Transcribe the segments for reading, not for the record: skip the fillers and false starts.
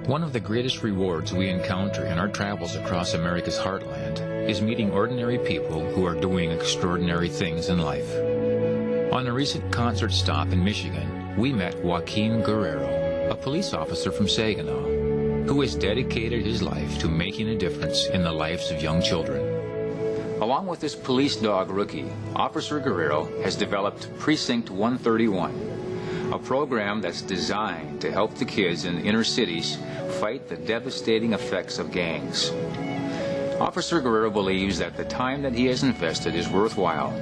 One of the greatest rewards we encounter in our travels across America's heartland is meeting ordinary people who are doing extraordinary things in life. On a recent concert stop in Michigan, we met Joaquin Guerrero, a police officer from Saginaw, who has dedicated his life to making a difference in the lives of young children. Along with his police dog, Rookie, Officer Guerrero has developed Precinct 131, a program that's designed to help the kids in inner cities fight the devastating effects of gangs. Officer Guerrero believes that the time that he has invested is worthwhile,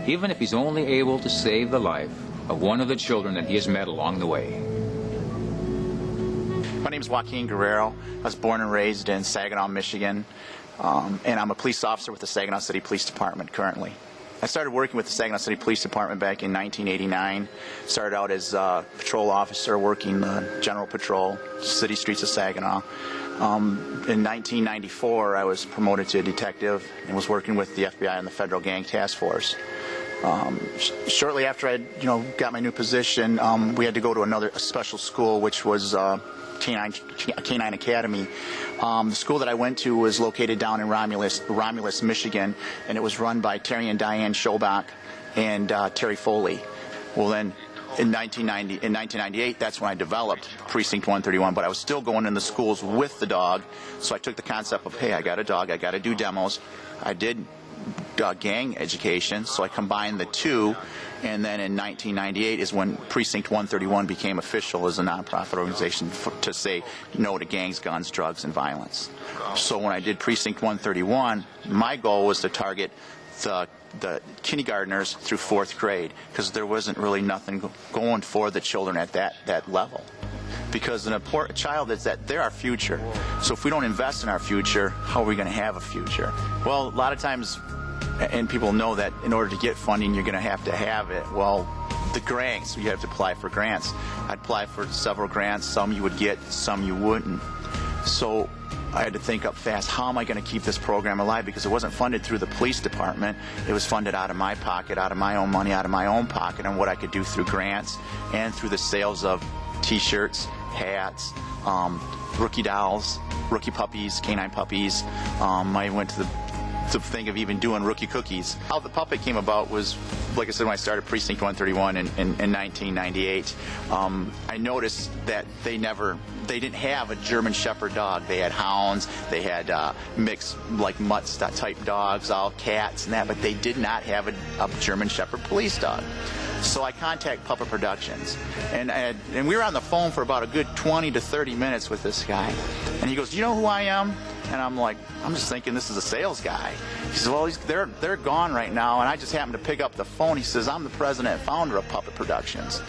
even if he's only able to save the life of one of the children that he has met along the way. My name is Joaquin Guerrero. I was born and raised in Saginaw, Michigan, and I'm a police officer with the Saginaw City Police Department currently. I started working with the Saginaw City Police Department back in 1989. Started out as a patrol officer working the general patrol, city streets of Saginaw. In 1994, I was promoted to a detective and was working with the FBI and the Federal Gang Task Force. Shortly after I got my new position, we had to go to a special school, which was Canine Academy. The school that I went to was located down in Romulus, Michigan, and it was run by Terry and Diane Schobach and Terry Foley. Well, then in 1998, that's when I developed Precinct 131, but I was still going in the schools with the dog, so I took the concept of, hey, I got a dog, I got to do demos. I did gang education, so I combined the two, and then in 1998 is when Precinct 131 became official as a nonprofit organization to say no to gangs, guns, drugs, and violence. So when I did Precinct 131, my goal was to target the kindergartners through 4th grade, because there wasn't really nothing going for the children at that level. Because an important child is that they're our future. So if we don't invest in our future, how are we going to have a future? Well, a lot of times, and people know that in order to get funding, you're going to have it. Well, the grants, you have to apply for grants. I'd apply for several grants. Some you would get, some you wouldn't. So I had to think up fast, how am I going to keep this program alive? Because it wasn't funded through the police department. It was funded out of my pocket, out of my own money, out of my own pocket, and what I could do through grants and through the sales of T-shirts, hats, rookie dolls, rookie puppies, canine puppies. I went to think of even doing rookie cookies. How the puppet came about was, like I said, when I started Precinct 131 in 1998, I noticed that they didn't have a German Shepherd dog. They had hounds, they had mixed like mutts type dogs, all cats and that, but they did not have a German Shepherd police dog. So I contacted Puppet Productions, and we were on the phone for about a good 20 to 30 minutes with this guy. And he goes, "Do you know who I am?" And I'm like, I'm just thinking this is a sales guy. He says, well, they're gone right now, and I just happened to pick up the phone. He says, I'm the president and founder of Puppet Productions.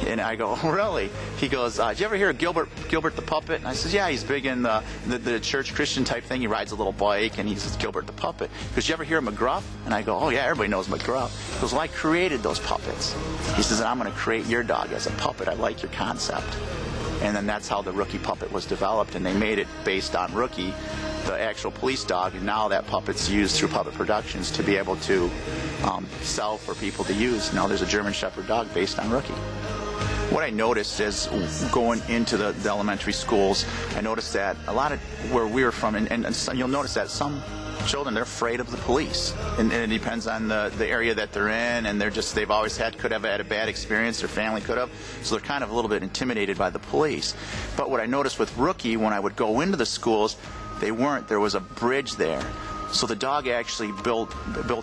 And I go, oh, really? He goes, did you ever hear of Gilbert the Puppet? And I says, yeah, he's big in the church Christian type thing. He rides a little bike, and he says, Gilbert the Puppet. He goes, you ever hear of McGruff? And I go, oh, yeah, everybody knows McGruff. He goes, well, I created those puppets. He says, I'm going to create your dog as a puppet. I like your concept. And then that's how the Rookie puppet was developed, and they made it based on Rookie, the actual police dog, and now that puppet's used through Puppet Productions to be able to sell for people to use. Now there's a German Shepherd dog based on Rookie. What I noticed is going into the elementary schools, I noticed that a lot of where we were from, and you'll notice that some children, they're afraid of the police, and it depends on the area that they're in, and they've always could have had a bad experience, their family could have, so they're kind of a little bit intimidated by the police. But what I noticed with Rookie, when I would go into the schools, there was a bridge there. So the dog actually built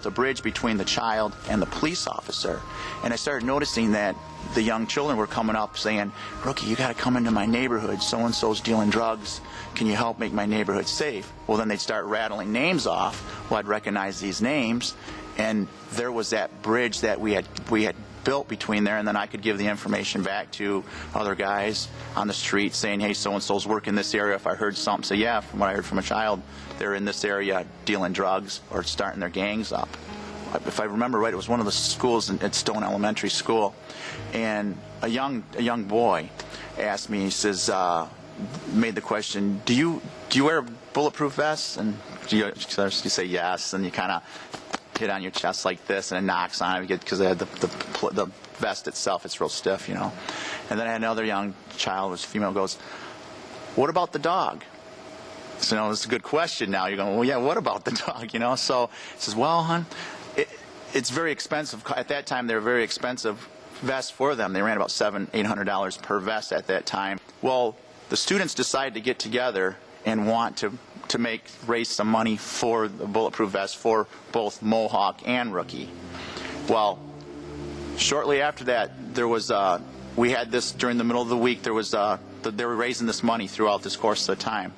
a bridge between the child and the police officer. And I started noticing that the young children were coming up saying, Rookie, you got to come into my neighborhood. So-and-so's dealing drugs. Can you help make my neighborhood safe? Well, then they'd start rattling names off. Well, I'd recognize these names. And there was that bridge that we had built between there, and then I could give the information back to other guys on the street saying, hey, so-and-so's working this area. If I heard something, say, yeah, from what I heard from a child, they're in this area dealing drugs or starting their gangs up. If I remember right, it was one of the schools at Stone Elementary School, and a young boy asked me, he says, made the question, do you wear bulletproof vests? And you say yes, and you kind of hit on your chest like this, and it knocks on it because the vest itself, it's real stiff, you know. And then I had another young child, was female, goes, what about the dog? So, you know, it's a good question now. You're going, well, yeah, what about the dog, you know? So he says, well, hon, it's very expensive. At that time, they were very expensive vests for them. They ran about $700-800 per vest at that time. Well, the students decided to get together and want to raise some money for the bulletproof vest for both Mohawk and Rookie. Well, shortly after that, there was we had this during the middle of the week. There was they were raising this money throughout this course of the time.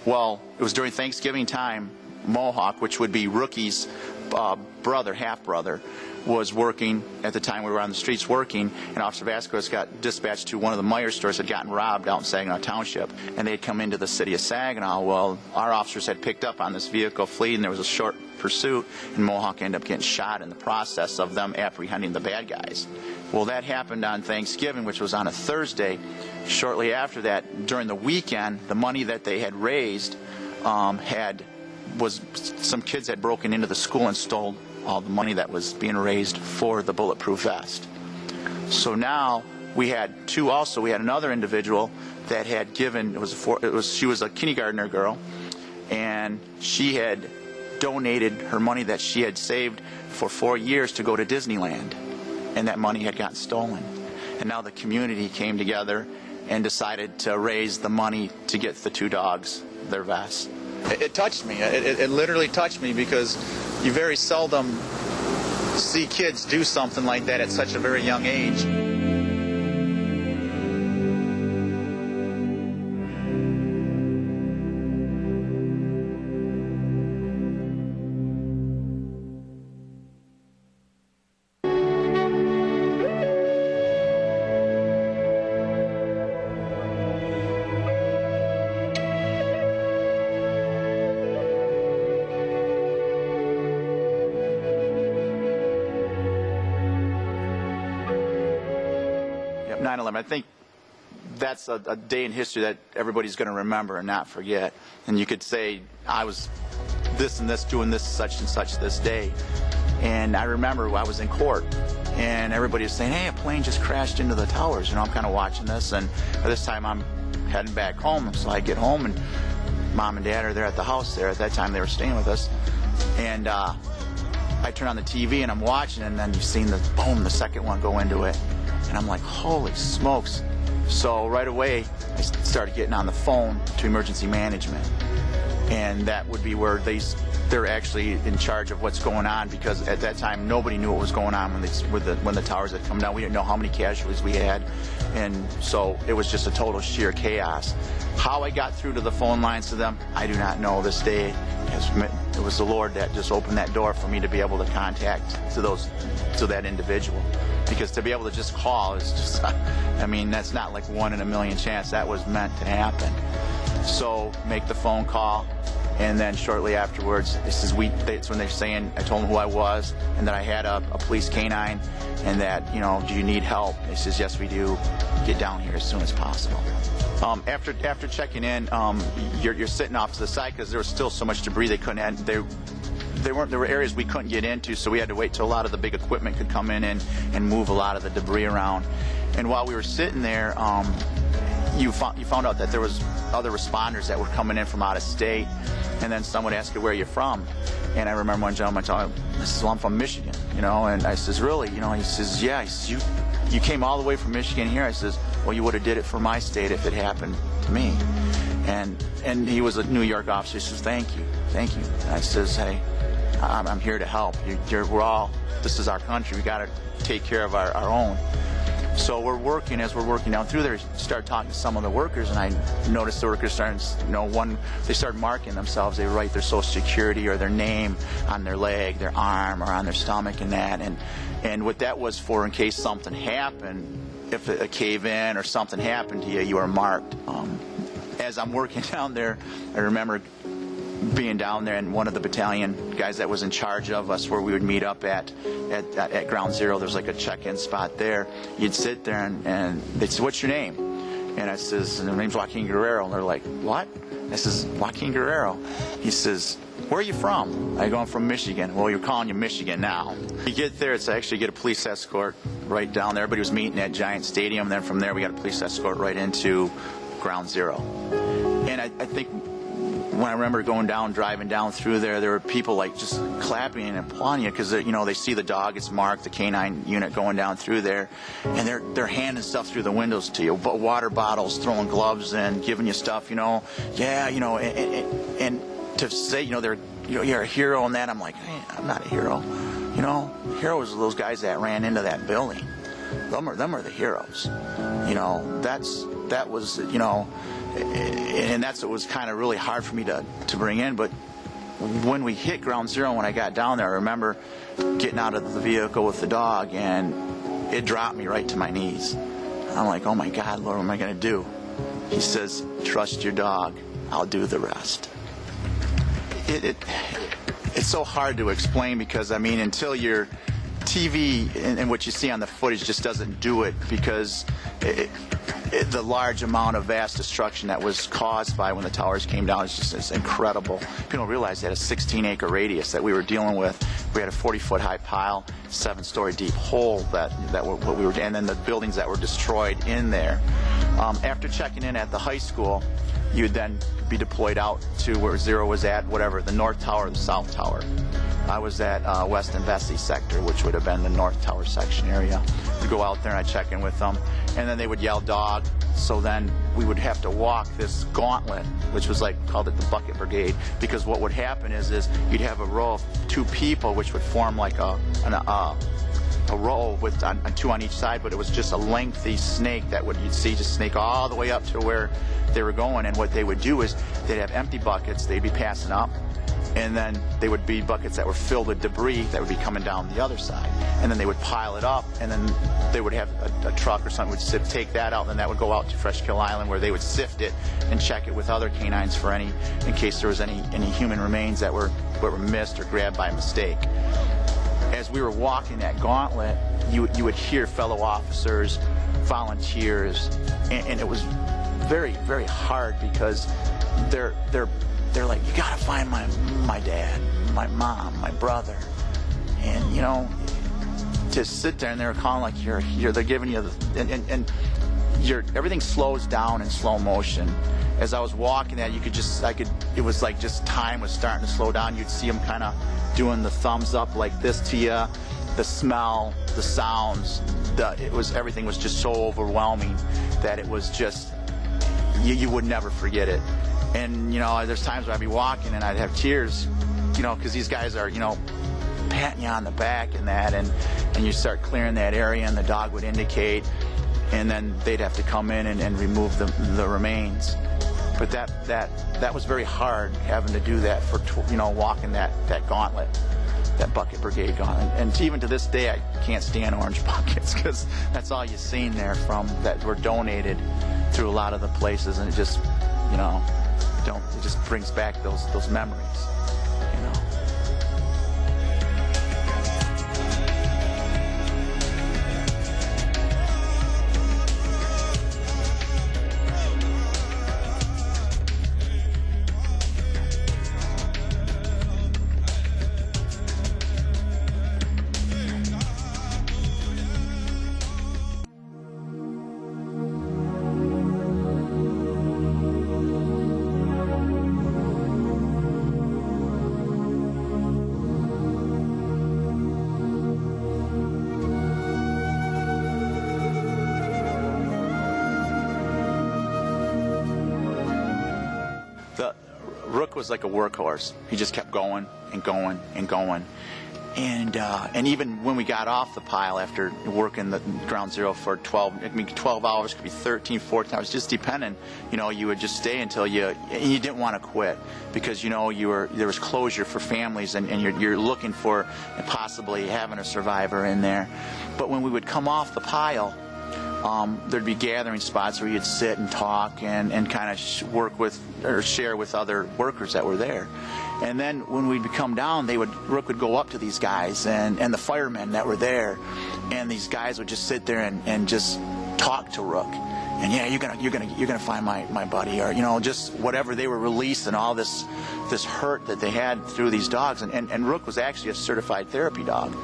Well, it was during Thanksgiving time. Mohawk, which would be Rookie's brother, half-brother, was working at the time we were on the streets working, and Officer Vasquez got dispatched to one of the Meijer stores that had gotten robbed out in Saginaw Township, and they had come into the city of Saginaw. Well, our officers had picked up on this vehicle fleeing, and there was a short pursuit, and Mohawk ended up getting shot in the process of them apprehending the bad guys. Well, that happened on Thanksgiving, which was on a Thursday. Shortly after that, during the weekend, the money that they had raised some kids had broken into the school and stole all the money that was being raised for the bulletproof vest. So now we had another individual that had given, she was a kindergartner girl, and she had donated her money that she had saved for 4 years to go to Disneyland, and that money had gotten stolen. And now the community came together and decided to raise the money to get the two dogs their vests. It touched me. It literally touched me, because you very seldom see kids do something like that at such a very young age. Yep, 9/11. I think that's a day in history that everybody's going to remember and not forget. And you could say, I was this and this, doing this, such and such this day. And I remember I was in court, and everybody was saying, hey, a plane just crashed into the towers. You know, I'm kind of watching this, and by this time I'm heading back home. So I get home, and Mom and Dad are there at the house there. At that time, they were staying with us. And I turn on the TV, and I'm watching, and then you've seen the, boom, the second one go into it. And I'm like, holy smokes. So right away, I started getting on the phone to emergency management. And that would be where they're actually in charge of what's going on, because at that time, nobody knew what was going on when the towers had come down. We didn't know how many casualties we had. And so it was just a total sheer chaos. How I got through to the phone lines to them, I do not know this day. It was the Lord that just opened that door for me to be able to contact to that individual. Because to be able to just call is just, I mean, that's not like 1 in a million chance. That was meant to happen. So make the phone call, and then shortly afterwards, that's when they're saying, I told them who I was, and that I had a police canine, and that, you know, do you need help? They says, yes, we do. Get down here as soon as possible. After checking in, you're sitting off to the side because there was still so much debris they couldn't. There were areas we couldn't get into, so we had to wait till a lot of the big equipment could come in and move a lot of the debris around. And while we were sitting there, you found out that there was other responders that were coming in from out of state, and then someone would ask you, where you're from. And I remember one gentleman telling me, well, I'm from Michigan, you know, and I says, really? You know, he says, yeah. He says, you came all the way from Michigan here? I says, well, you would have did it for my state if it happened to me. And he was a New York officer. He says, thank you. And I says, hey, I'm here to help. This is our country. We got to take care of our own. So as we're working down through there, start talking to some of the workers, and I noticed the workers started, they started marking themselves. They write their social security or their name on their leg, their arm, or on their stomach, and that. And what that was for, in case something happened, if a cave-in or something happened to you, you were marked. As I'm working down there, I remember being down there, and one of the battalion guys that was in charge of us, where we would meet up at Ground Zero, there's like a check-in spot there. You'd sit there, and they'd say, what's your name? And I says, my name's Joaquin Guerrero. And they're like, what? I says, Joaquin Guerrero. He says, where are you from? I go, I'm from Michigan. Well, you're calling you Michigan now. You get there, it's actually get a police escort right down there. Everybody was meeting at Giant Stadium. Then from there, we got a police escort right into Ground Zero. I think when I remember driving down through there were people like just clapping and applauding you because they see the dog, it's marked, the canine unit going down through there, and they're handing stuff through the windows to you, but water bottles, throwing gloves in, giving you stuff, and to say you're a hero and that, I'm like, hey, I'm not a hero. Heroes are those guys that ran into that building. Them are the heroes. That was and that's what was kind of really hard for me to bring in. But when we hit Ground Zero, when I got down there, I remember getting out of the vehicle with the dog, and it dropped me right to my knees. I'm like, oh my God, Lord, what am I going to do? He says, trust your dog. I'll do the rest. It's so hard to explain because, until your TV and what you see on the footage just doesn't do it, because the large amount of vast destruction that was caused by when the towers came down is incredible. People don't realize they had a 16-acre radius that we were dealing with. We had a 40-foot high pile, 7-story deep hole and then the buildings that were destroyed in there. After checking in at the high school, you would then be deployed out to where Zero was at, whatever, the North Tower or the South Tower. I was at West and Vesey sector, which would have been the North Tower section area. We'd go out there and I'd check in with them, and then they would yell dog, so then we would have to walk this gauntlet, which was called it the Bucket Brigade, because what would happen is you'd have a row of 2 people, which would form like a row with two on each side, but it was just a lengthy snake you'd see just snake all the way up to where they were going. And what they would do is they'd have empty buckets they'd be passing up, and then they would be buckets that were filled with debris that would be coming down the other side, and then they would pile it up, and then they would have a truck or something would take that out, and then that would go out to Fresh Kill Island, where they would sift it and check it with other canines for in case there was any human remains that were missed or grabbed by mistake. As we were walking that gauntlet, you would hear fellow officers, volunteers, and it was very, very hard because they're like, you gotta find my dad, my mom, my brother, and to sit there and they're calling like they're giving you and everything slows down in slow motion. As I was walking that, it was like just time was starting to slow down. You'd see them kind of doing the thumbs up like this to you, the smell, the sounds, everything was just so overwhelming that it was just, you would never forget it. And, there's times where I'd be walking and I'd have tears, because these guys are, patting you on the back and that, and you start clearing that area and the dog would indicate, and then they'd have to come in and remove the remains. But that was very hard, having to do that for, walking that gauntlet, that Bucket Brigade gauntlet. And even to this day, I can't stand orange buckets because that's all you've seen there that were donated through a lot of the places, and it just, it just brings back those memories, Rook was like a workhorse. He just kept going and going and going. And even when we got off the pile after working the Ground Zero for 12 hours, could be 13, 14 hours, just depending, you would just stay until you didn't want to quit because, there was closure for families and you're looking for possibly having a survivor in there. But when we would come off the pile, there'd be gathering spots where you'd sit and talk and kind of work with or share with other workers that were there. And then when we'd come down, Rook would go up to these guys and the firemen that were there, and these guys would just sit there and just talk to Rook. And you're gonna find my buddy, or just whatever they were releasing, all this hurt that they had through these dogs. And Rook was actually a certified therapy dog.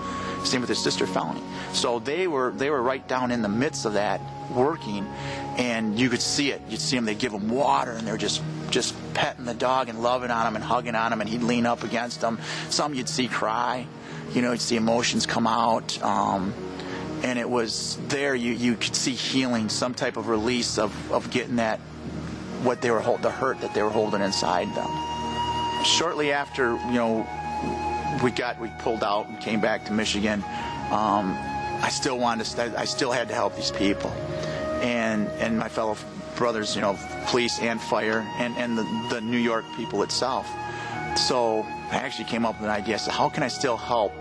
Same with his sister Felony. So they were right down in the midst of that working, and you could see it. You'd see them. They give them water, and they're just just petting the dog and loving on him and hugging on him, and he'd lean up against him. Some you'd see cry, you'd see emotions come out, and it was there you could see healing, some type of release of getting that, what they were the hurt that they were holding inside them. Shortly after, we pulled out and came back to Michigan, I still wanted to I still had to help these people, and my fellow brothers, police and fire, and the New York people itself. So I actually came up with an idea. I said, how can I still help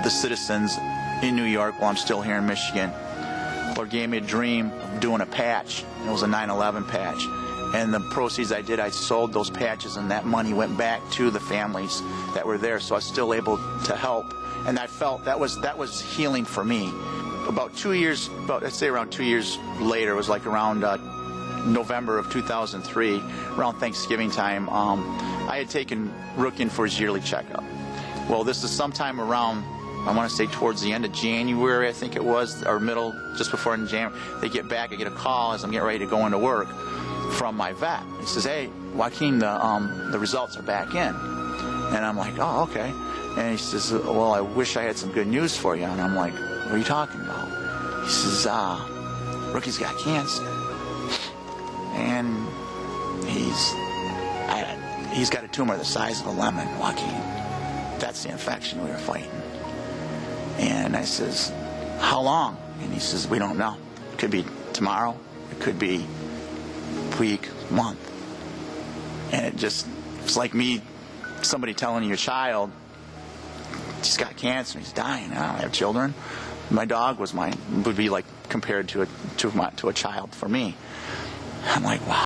the citizens in New York while I'm still here in Michigan? Lord gave me a dream of doing a patch. It was a 9/11 patch. And the proceeds I sold those patches, and that money went back to the families that were there. So I was still able to help. And I felt that was healing for me. About 2 years, I'd say around 2 years later, it was like around November of 2003, around Thanksgiving time, I had taken Rook in for his yearly checkup. Well, this is sometime around, I want to say towards the end of January, I think it was, or middle, just before in January. They get back, I get a call as I'm getting ready to go into work from my vet. He says, hey, Joaquin, the results are back in. And I'm like, oh, okay. And he says, well, I wish I had some good news for you. And I'm like, what are you talking about? He says, Rookie's got cancer. And he's got a tumor the size of a lemon, Joaquin. That's the infection we were fighting. And I says, how long? And he says, we don't know. It could be tomorrow. It could be a week, month. And it's like somebody telling your child, he's got cancer, he's dying. I don't have children. My dog would be like compared to a child for me. I'm like, wow.